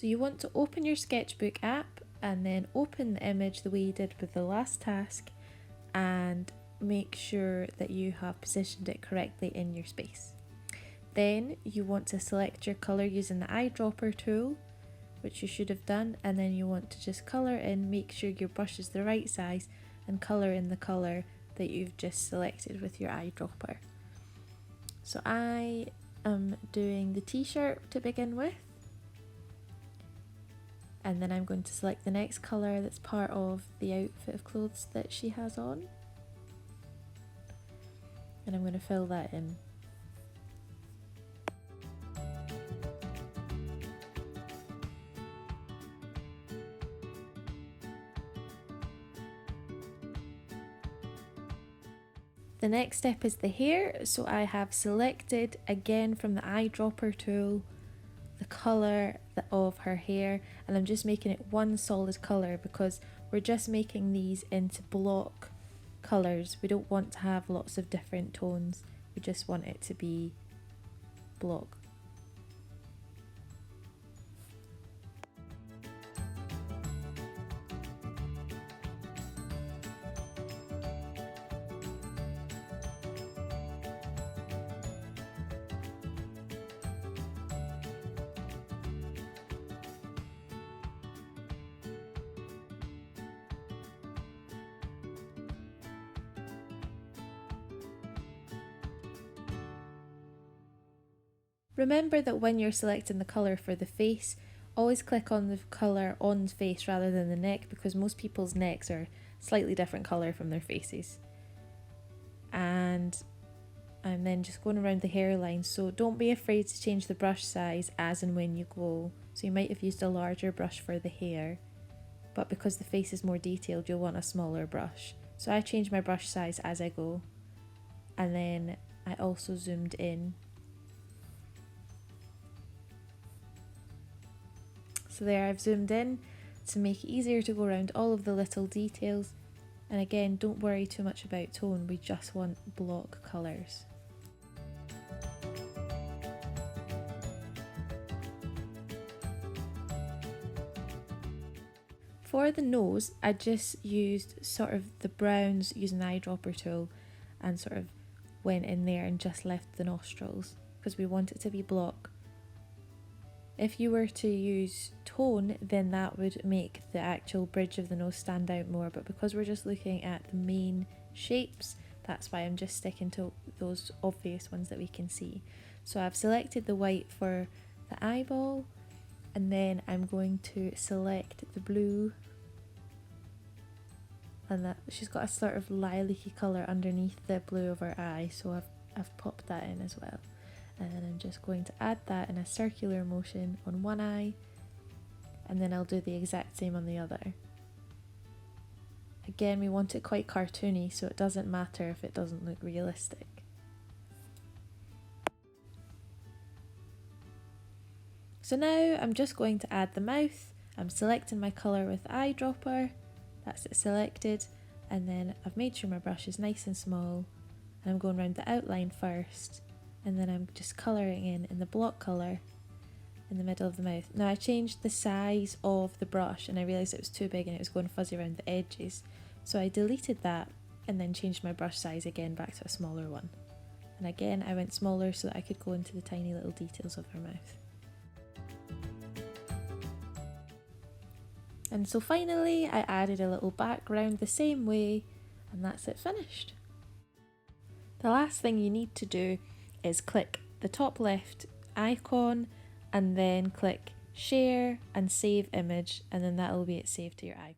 So you want to open your Sketchbook app and then open the image the way you did with the last task and make sure that you have positioned it correctly in your space. Then you want to select your colour using the eyedropper tool, which you should have done, and then you want to just colour in, make sure your brush is the right size and colour in the colour that you've just selected with your eyedropper. So I am doing the t-shirt to begin with, and then I'm going to select the next colour that's part of the outfit of clothes that she has on, and I'm going to fill that in. The next step is the hair, so I have selected again from the eyedropper tool the colour of her hair, and I'm just making it one solid colour because we're just making these into block colours. We don't want to have lots of different tones, we just want it to be block. Remember that when you're selecting the colour for the face, always click on the colour on the face rather than the neck, because most people's necks are slightly different colour from their faces. And I'm then just going around the hairline, so don't be afraid to change the brush size as and when you go. So you might have used a larger brush for the hair, but because the face is more detailed you'll want a smaller brush. So I change my brush size as I go, and then I also zoomed in. So there, I've zoomed in to make it easier to go around all of the little details. And again, don't worry too much about tone, we just want block colours. For the nose, I just used sort of the browns using the eyedropper tool and sort of went in there and just left the nostrils because we want it to be block. If you were to use tone, then that would make the actual bridge of the nose stand out more, but because we're just looking at the main shapes, that's why I'm just sticking to those obvious ones that we can see. So I've selected the white for the eyeball, and then I'm going to select the blue, and that she's got a sort of lilac-y colour underneath the blue of her eye, so I've popped that in as well. And then I'm just going to add that in a circular motion on one eye, and then I'll do the exact same on the other. Again, we want it quite cartoony, so it doesn't matter if it doesn't look realistic. So now I'm just going to add the mouth. I'm selecting my colour with the eyedropper, that's it selected, and then I've made sure my brush is nice and small, and I'm going around the outline first. And then I'm just colouring in the block colour in the middle of the mouth. Now I changed the size of the brush and I realised it was too big and it was going fuzzy around the edges. So I deleted that and then changed my brush size again back to a smaller one. And again I went smaller so that I could go into the tiny little details of her mouth. And so finally I added a little background the same way, and that's it finished. The last thing you need to do is click the top left icon and then click share and save image, and then that'll be it saved to your iPad.